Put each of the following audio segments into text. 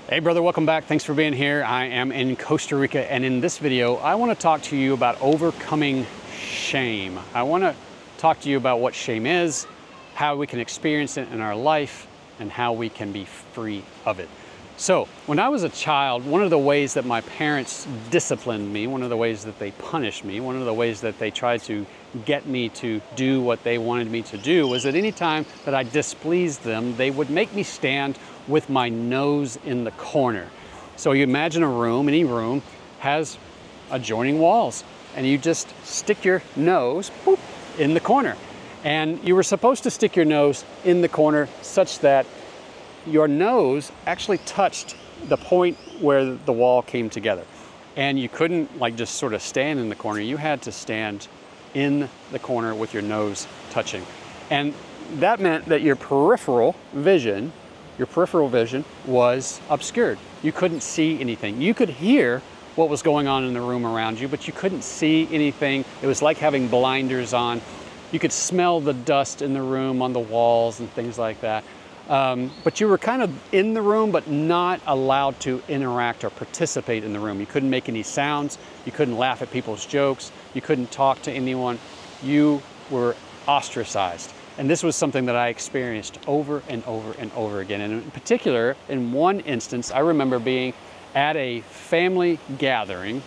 Hey brother, welcome back. Thanks for being here. I am in Costa Rica, and in this video, I want to talk to you about overcoming shame. I want to talk to you about what shame is, how we can experience it in our life, and how we can be free of it. So, when I was a child, one of the ways that my parents disciplined me, one of the ways that they punished me, one of the ways that they tried to get me to do what they wanted me to do was that any time that I displeased them, they would make me stand with my nose in the corner. So you imagine a room, any room has adjoining walls, and you just stick your nose boop, in the corner. And you were supposed to stick your nose in the corner such that your nose actually touched the point where the wall came together. And you couldn't like just sort of stand in the corner. You had to stand in the corner with your nose touching. And that meant that your peripheral vision was obscured. You couldn't see anything. You could hear what was going on in the room around you, but you couldn't see anything. It was like having blinders on. You could smell the dust in the room on the walls and things like that. But you were kind of in the room, but not allowed to interact or participate in the room. You couldn't make any sounds. You couldn't laugh at people's jokes. You couldn't talk to anyone. You were ostracized. And this was something that I experienced over and over and over again. And in particular, in one instance, I remember being at a family gathering,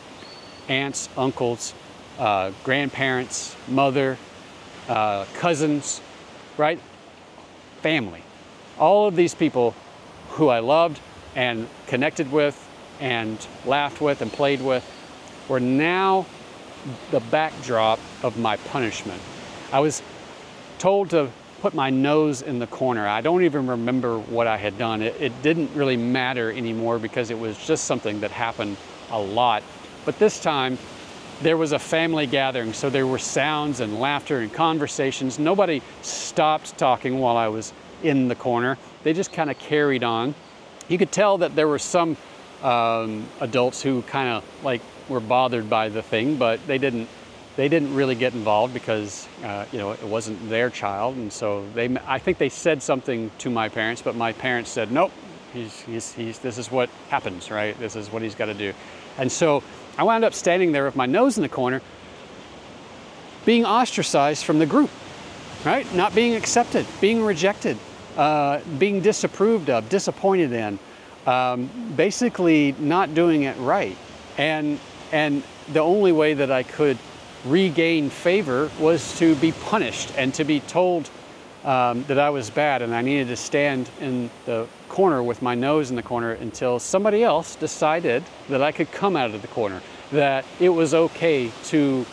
aunts, uncles, grandparents, mother, cousins, right? Family. All of these people who I loved and connected with and laughed with and played with were now the backdrop of my punishment. I was told to put my nose in the corner. I don't even remember what I had done. It didn't really matter anymore because it was just something that happened a lot. But this time, there was a family gathering, so there were sounds and laughter and conversations. Nobody stopped talking while I was in the corner. They just kind of carried on. You could tell that there were some adults who kind of like were bothered by the thing, but they didn't really get involved because it wasn't their child, and so I think they said something to my parents, but my parents said, nope, this is what happens, right? This is what he's got to do. And so I wound up standing there with my nose in the corner, being ostracized from the group, right? Not being accepted, being rejected, being disapproved of, disappointed in, basically not doing it right. And the only way that I could regain favor was to be punished and to be told that I was bad and I needed to stand in the corner with my nose in the corner until somebody else decided that I could come out of the corner, that it was okay to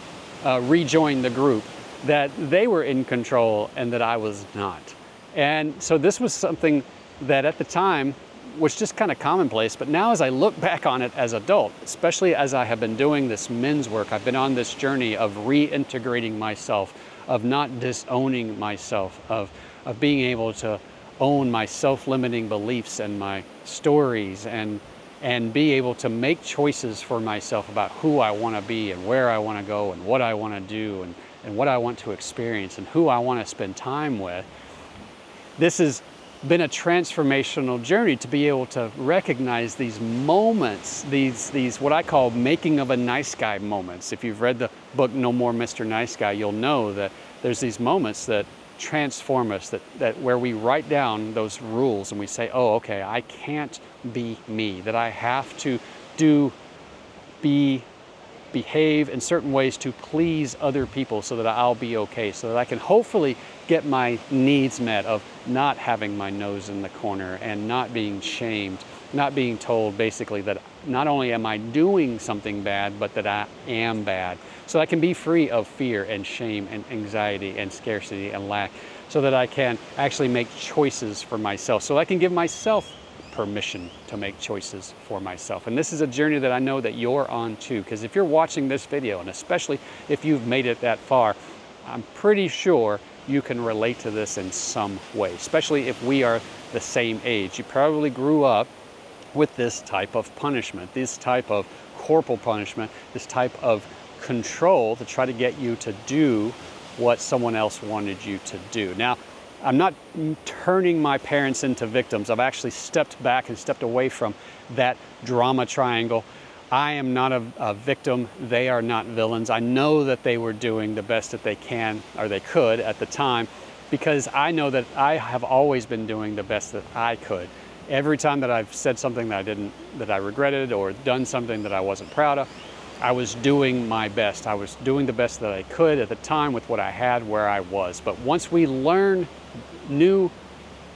rejoin the group, that they were in control and that I was not. And so this was something that at the time was just kind of commonplace, but now as I look back on it as an adult, especially as I have been doing this men's work, I've been on this journey of reintegrating myself, of not disowning myself, of being able to own my self-limiting beliefs and my stories and be able to make choices for myself about who I want to be and where I want to go and what I want to do and what I want to experience and who I want to spend time with. This has been a transformational journey to be able to recognize these moments, these what I call making of a nice guy moments. If you've read the book No More Mr. Nice Guy, you'll know that there's these moments that transform us, that where we write down those rules and we say, oh, okay, I can't be me, that I have to behave in certain ways to please other people so that I'll be okay, so that I can hopefully get my needs met of not having my nose in the corner and not being shamed, not being told basically that not only am I doing something bad, but that I am bad. So I can be free of fear and shame and anxiety and scarcity and lack, so that I can actually make choices for myself, so I can give myself permission to make choices for myself. And this is a journey that I know that you're on too, because if you're watching this video, and especially if you've made it that far, I'm pretty sure you can relate to this in some way, especially if we are the same age. You probably grew up with this type of punishment, this type of corporal punishment, this type of control to try to get you to do what someone else wanted you to do. Now, I'm not turning my parents into victims. I've actually stepped back and stepped away from that drama triangle. I am not a victim. They are not villains. I know that they were doing the best that they can or they could at the time, because I know that I have always been doing the best that I could. Every time that I've said something that I regretted, or done something that I wasn't proud of, I was doing my best. I was doing the best that I could at the time with what I had, where I was. But once we learn new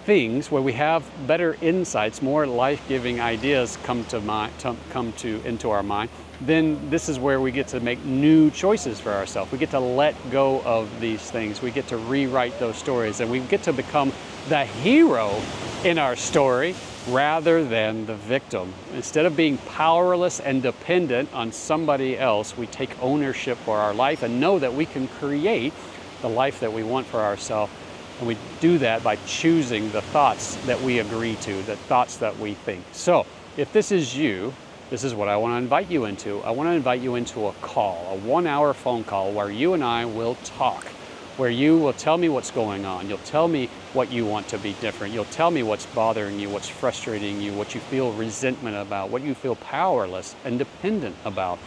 things, where we have better insights, more life-giving ideas into our mind, then this is where we get to make new choices for ourselves. We get to let go of these things. We get to rewrite those stories, and we get to become the hero in our story rather than the victim. Instead of being powerless and dependent on somebody else, we take ownership for our life and know that we can create the life that we want for ourselves. And we do that by choosing the thoughts that we agree to, the thoughts that we think. So if this is you, this is what I want to invite you into. I want to invite you into a call, a 1-hour phone call where you and I will talk, where you will tell me what's going on. You'll tell me what you want to be different. You'll tell me what's bothering you, what's frustrating you, what you feel resentment about, what you feel powerless and dependent about.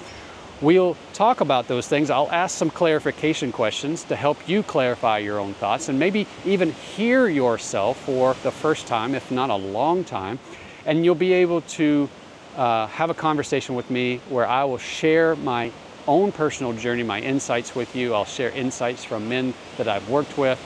We'll talk about those things. I'll ask some clarification questions to help you clarify your own thoughts and maybe even hear yourself for the first time, if not a long time. And you'll be able to have a conversation with me where I will share my own personal journey, my insights with you. I'll share insights from men that I've worked with,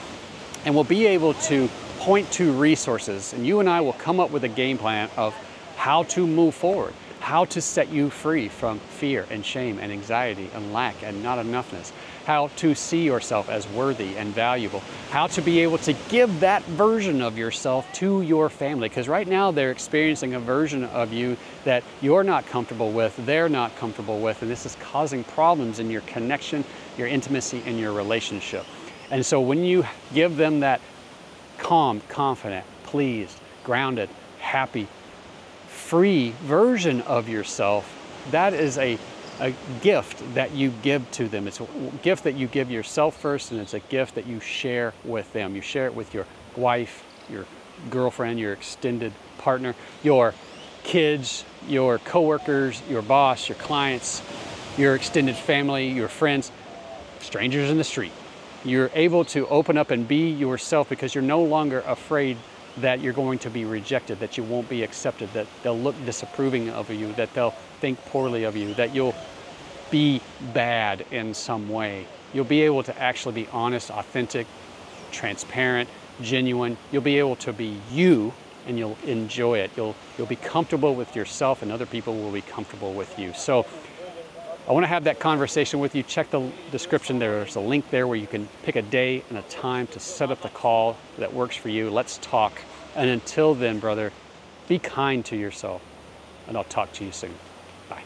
and we'll be able to point to resources. And you and I will come up with a game plan of how to move forward, how to set you free from fear and shame and anxiety and lack and not enoughness, how to see yourself as worthy and valuable, how to be able to give that version of yourself to your family. Because right now they're experiencing a version of you that you're not comfortable with, they're not comfortable with, and this is causing problems in your connection, your intimacy, and your relationship. And so when you give them that calm, confident, pleased, grounded, happy, free version of yourself, that is a gift that you give to them. It's a gift that you give yourself first, and it's a gift that you share with them. You share it with your wife, your girlfriend, your extended partner, your kids, your coworkers, your boss, your clients, your extended family, your friends, strangers in the street. You're able to open up and be yourself because you're no longer afraid that you're going to be rejected, that you won't be accepted, that they'll look disapproving of you, that they'll think poorly of you, that you'll be bad in some way. You'll be able to actually be honest, authentic, transparent, genuine. You'll be able to be you, and you'll enjoy it. You'll be comfortable with yourself, and other people will be comfortable with you. So I want to have that conversation with you. Check the description. There's a link there where you can pick a day and a time to set up the call that works for you. Let's talk. And until then, brother, be kind to yourself, and I'll talk to you soon. Bye.